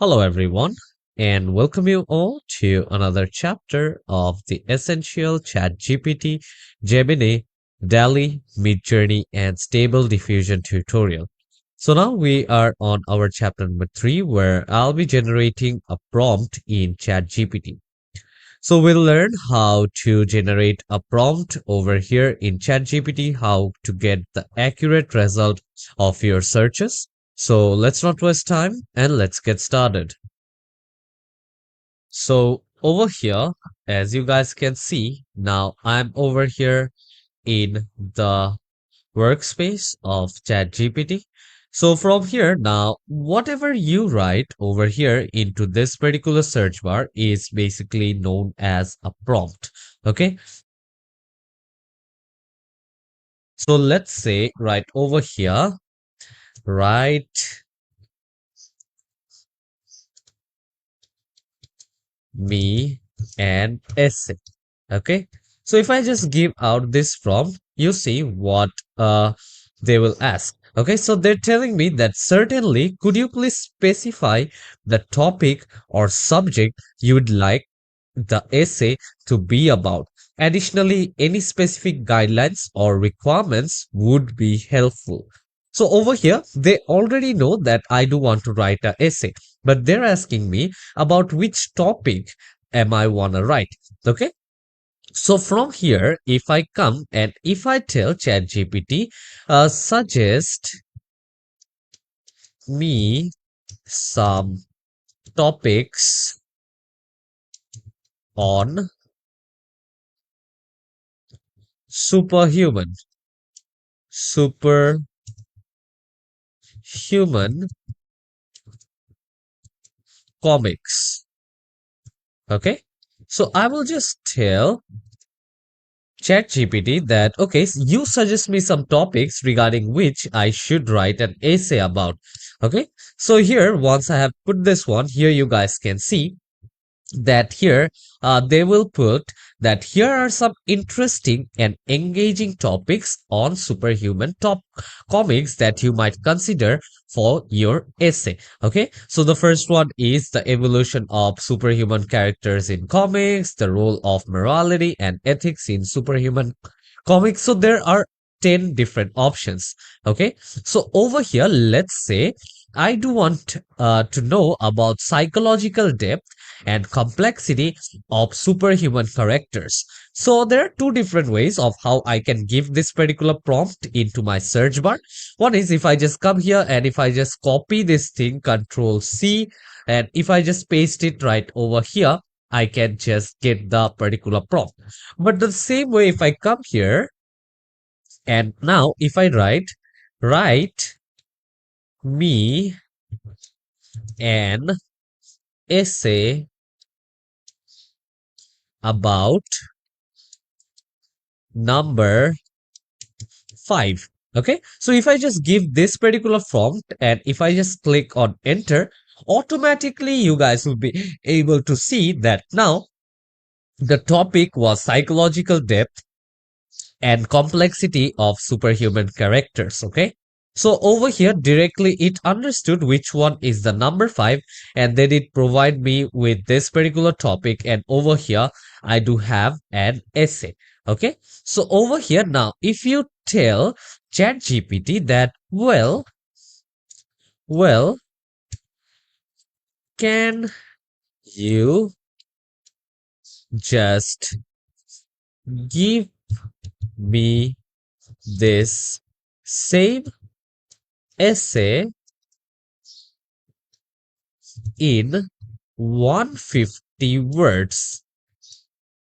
Hello, everyone, and welcome you all to another chapter of the essential ChatGPT, Gemini, DALL-E, Midjourney, and Stable Diffusion tutorial. So now we are on our chapter number 3, where I'll be generating a prompt in ChatGPT. So we'll learn how to generate a prompt over here in ChatGPT, how to get the accurate result of your searches. So let's not waste time and let's get started. So over here, as you guys can see, now I'm over here in the workspace of ChatGPT. So from here now, whatever you write over here into this particular search bar is basically known as a prompt. Okay. So let's say right over here, write me an essay. Okay, so if I just give out this prompt, you see what they will ask. Okay, so they're telling me that certainly could you please specify the topic or subject you would like the essay to be about. Additionally, any specific guidelines or requirements would be helpful. So over here, they already know that I do want to write an essay, but they're asking me about which topic am I wanna write. Okay. So from here, if I come and if I tell ChatGPT, suggest me some topics on superhuman, superhuman comics. Okay. So I will just tell ChatGPT that, okay, you suggest me some topics regarding which I should write an essay about. Okay. So here, once I have put this one, here you guys can see that here they will put that here are some interesting and engaging topics on superhuman top comics that you might consider for your essay. Okay, so the first one is the evolution of superhuman characters in comics, the role of morality and ethics in superhuman comics. So there are 10 different options. Okay, so over here, let's say I do want to know about psychological depth and complexity of superhuman characters. So there are two different ways of how I can give this particular prompt into my search bar. One is if I just come here and if I just copy this thing, Control C, and if I just paste it right over here, I can just get the particular prompt. But the same way, if I come here and now if I write me an essay about number 5. Okay, so if I just give this particular prompt and if I just click on enter, automatically you guys will be able to see that now the topic was psychological depth and complexity of superhuman characters. Okay, so over here directly it understood which one is the number 5 and then it provide me with this particular topic, and over here I do have an essay. Okay, so over here now if you tell ChatGPT that well, can you just give me this same essay in 150 words.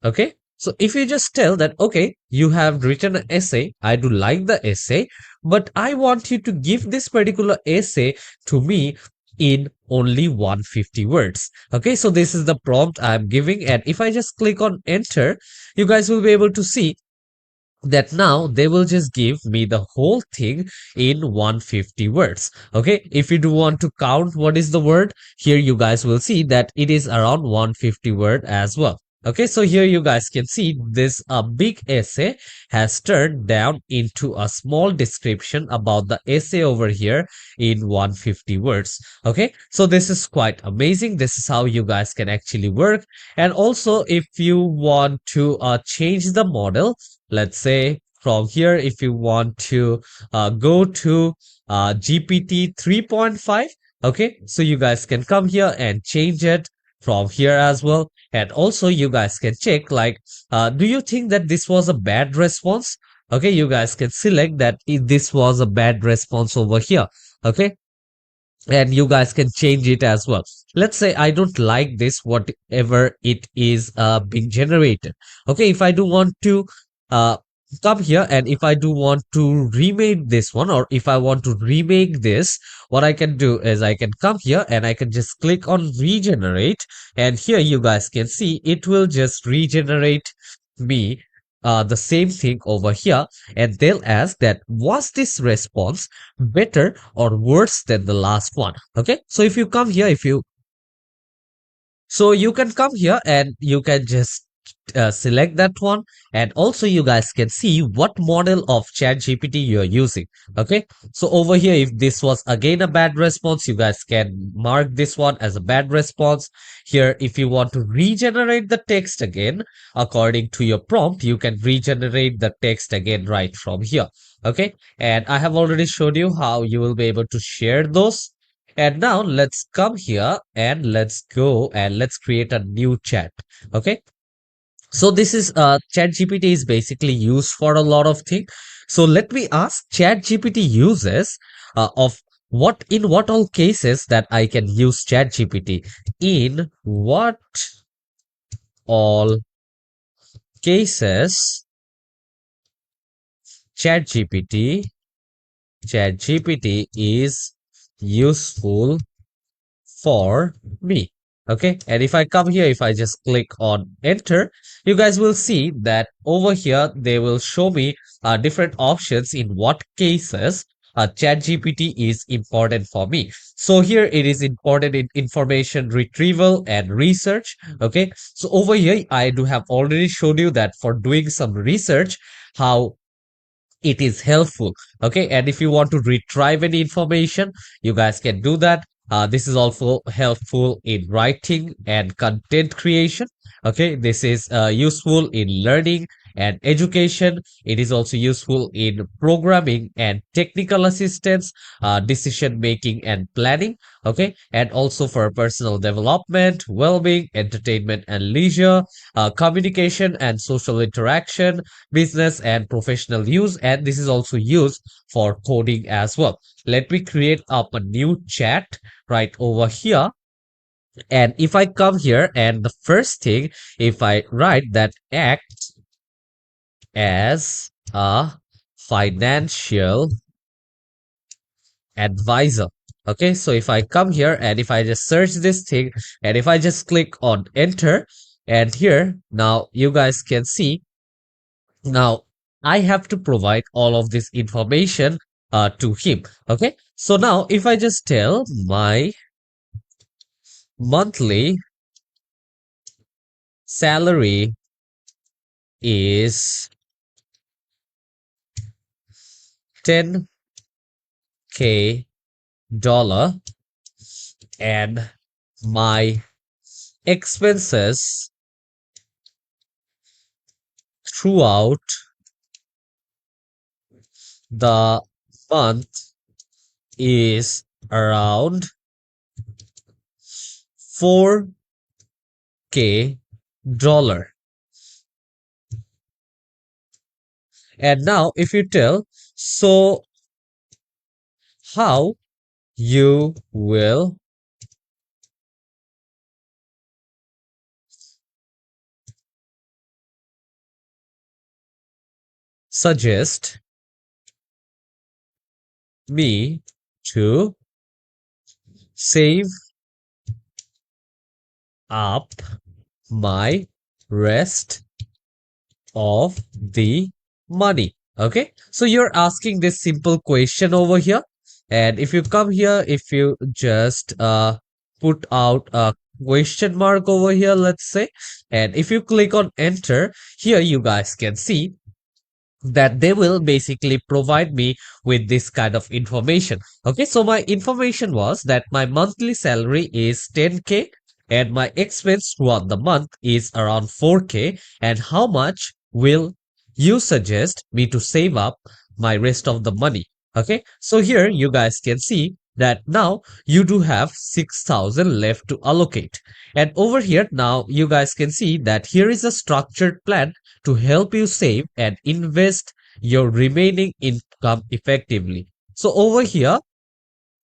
Okay, so if you just tell that, okay, you have written an essay, I do like the essay, but I want you to give this particular essay to me in only 150 words. Okay, so this is the prompt I'm giving, and if I just click on enter, you guys will be able to see that now they will just give me the whole thing in 150 words. Okay, if you do want to count what is the word, here you guys will see that it is around 150 word as well. Okay, so here you guys can see this big essay has turned down into a small description about the essay over here in 150 words. Okay, so this is quite amazing. This is how you guys can actually work. And also, if you want to change the model, let's say from here, if you want to go to GPT 3.5, okay, so you guys can come here and change it from here as well. And also you guys can check like, do you think that this was a bad response? Okay, you guys can select that if this was a bad response over here. Okay, and you guys can change it as well. Let's say I don't like this whatever it is being generated. Okay, if I do want to uh come here, and if I do want to remake this one, or if I want to remake this, what I can do is I can come here and I can just click on regenerate, and here you guys can see it will just regenerate me the same thing over here, and they'll ask that was this response better or worse than the last one. Okay, so if you come here, if you so you can come here and you can just select that one, and also you guys can see what model of ChatGPT you are using. Okay, so over here, if this was again a bad response, you guys can mark this one as a bad response. Here, if you want to regenerate the text again according to your prompt, you can regenerate the text again right from here. Okay, and I have already showed you how you will be able to share those. And now let's come here and let's go and let's create a new chat. Okay. So this is ChatGPT is basically used for a lot of things. So let me ask ChatGPT uses of what in what all cases that I can use ChatGPT. In what all cases ChatGPT ChatGPT is useful for me. Okay, and if I come here, if I just click on enter, you guys will see that over here they will show me different options in what cases ChatGPT is important for me. So here it is important in information retrieval and research. Okay, so over here I do have already showed you that for doing some research, how it is helpful. Okay, and if you want to retrieve any information, you guys can do that. This is also helpful in writing and content creation. Okay, this is useful in learning and education. It is also useful in programming and technical assistance, decision making and planning. Okay, and also for personal development, well-being, entertainment and leisure, communication and social interaction, business and professional use, and this is also used for coding as well. Let me create up a new chat right over here, and if I come here and the first thing, if I write that act as a financial advisor. Okay, so if I come here and if I just search this thing, and if I just click on enter, and here now you guys can see, now I have to provide all of this information to him. Okay, so now if I just tell my monthly salary is 10K dollar, and my expenses throughout the month is around 4K dollar. And now if you tell, so how you will suggest me to save up my rest of the money. Okay, so you're asking this simple question over here, and if you come here, if you just put out a question mark over here, let's say. And if you click on enter, here you guys can see that they will basically provide me with this kind of information. Okay, so my information was that my monthly salary is 10K and my expense throughout the month is around 4K. And how much will you suggest me to save up my rest of the money? Okay, so here you guys can see that now you do have 6,000 left to allocate. And over here now you guys can see that here is a structured plan to help you save and invest your remaining income effectively. So over here,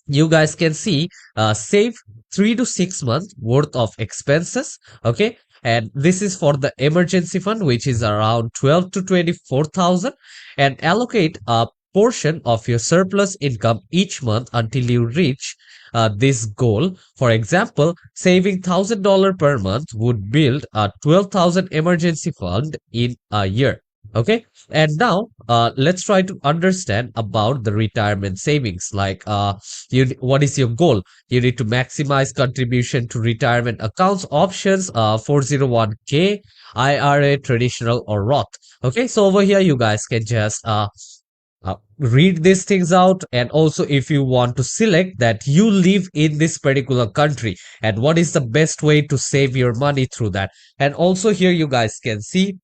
you guys can see save 3 to 6 months worth of expenses. Okay, and this is for the emergency fund, which is around 12 to 24,000, and allocate a portion of your surplus income each month until you reach this goal. For example, saving $1,000 per month would build a 12,000 emergency fund in a year. Okay, and now let's try to understand about the retirement savings. Like what is your goal? You need to maximize contribution to retirement accounts options, 401k, IRA, traditional or Roth. Okay, so over here you guys can just read these things out, and also if you want to select that you live in this particular country and what is the best way to save your money through that. And also here you guys can see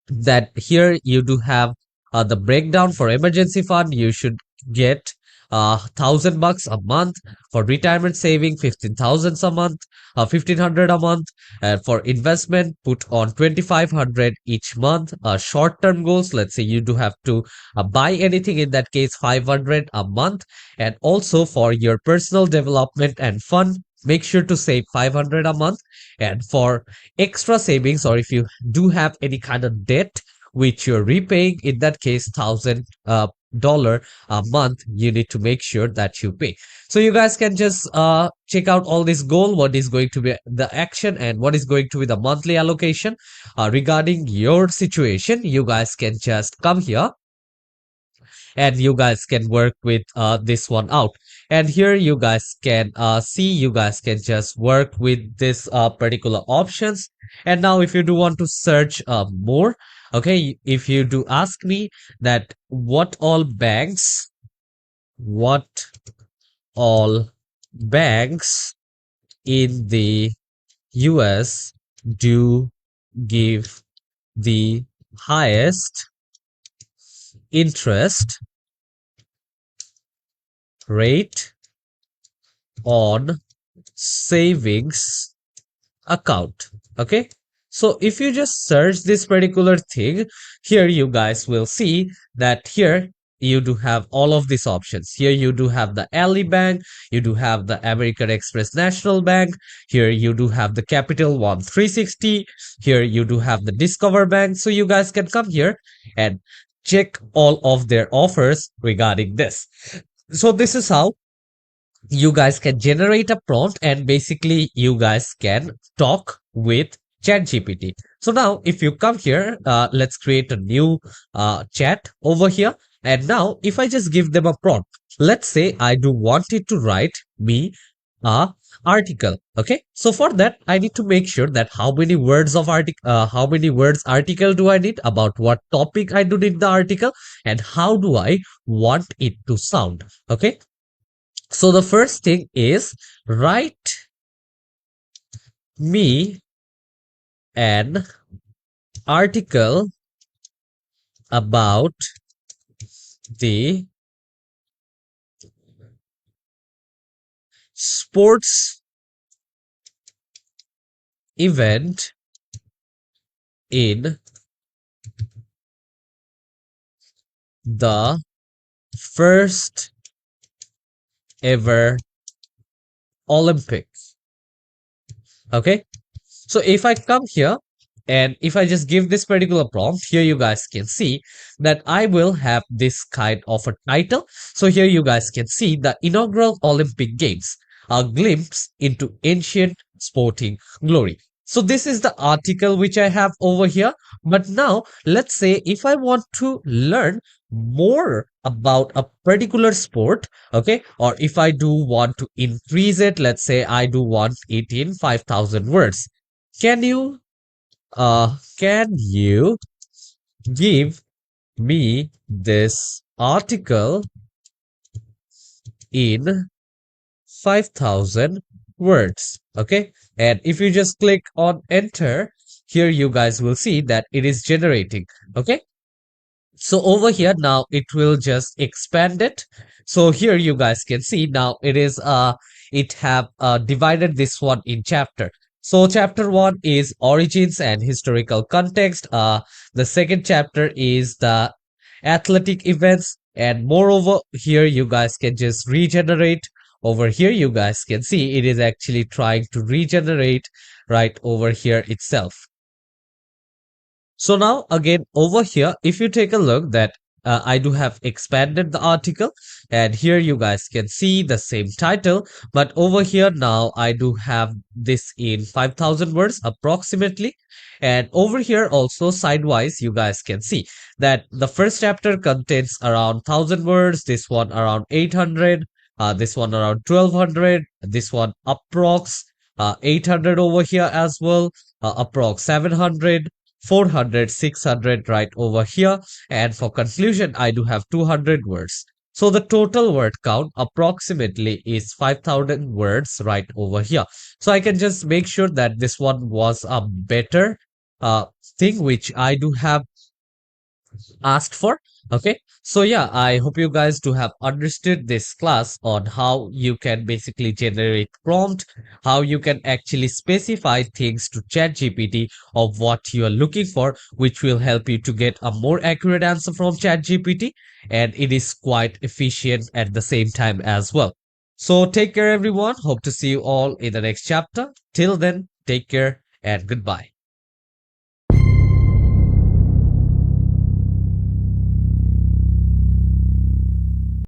that here you do have the breakdown. For emergency fund you should get $1,000 a month. For retirement saving, 15,000 a month, 1,500 a month. And for investment, put on 2,500 each month. Short term goals, let's say you do have to buy anything, in that case 500 a month. And also for your personal development and fun, make sure to save 500 a month. And for extra savings, or if you do have any kind of debt which you're repaying, in that case $1,000 a month you need to make sure that you pay. So you guys can just check out all this goal, what is going to be the action and what is going to be the monthly allocation regarding your situation. You guys can just come here and you guys can work with this one out. And here you guys can see, you guys can just work with this particular options. And now if you do want to search more, okay, if you do ask me that what all banks in the US do give the highest interest rate on savings account. Okay, so if you just search this particular thing, here you guys will see that here you do have all of these options. Here you do have the Ally Bank, you do have the American Express National Bank, here you do have the Capital One 360, here you do have the Discover Bank. So you guys can come here and check all of their offers regarding this. So this is how you guys can generate a prompt, and basically you guys can talk with ChatGPT. So now if you come here, let's create a new chat over here. And now if I just give them a prompt, let's say I do want it to write me a article. Okay, so for that I need to make sure that how many words article do I need, about what topic I do need the article, and how do I want it to sound. Okay, so the first thing is write me an article about the sports event in the first ever Olympics. Okay, so if I come here and if I just give this particular prompt, here you guys can see that I will have this kind of a title. So here you guys can see the inaugural Olympic Games, a glimpse into ancient sporting glory. So this is the article which I have over here. But now let's say if I want to learn more about a particular sport, okay, or if I do want to increase it, let's say I do want it in 5,000 words. Can you give me this article in 5,000 words? Okay, and if you just click on enter, here you guys will see that it is generating. Okay, so over here now it will just expand it. So here you guys can see now it have divided this one in chapter. So chapter 1 is origins and historical context. The second chapter is the athletic events, and moreover here you guys can just regenerate. Over here you guys can see it is actually trying to regenerate right over here itself. So now again over here, if you take a look that I do have expanded the article, and here you guys can see the same title, but over here now I do have this in 5,000 words approximately. And over here also sidewise you guys can see that the first chapter contains around 1,000 words, this one around 800, this one around 1,200, this one approx 800 over here as well, approx 700, 400, 600 right over here. And for conclusion, I do have 200 words. So the total word count approximately is 5,000 words right over here. So I can just make sure that this one was a better uh, thing which I do have asked for. Okay, so yeah, I hope you guys do have understood this class on how you can basically generate prompt, how you can actually specify things to ChatGPT of what you are looking for, which will help you to get a more accurate answer from ChatGPT, and it is quite efficient at the same time as well. So take care everyone, hope to see you all in the next chapter. Till then, take care and goodbye.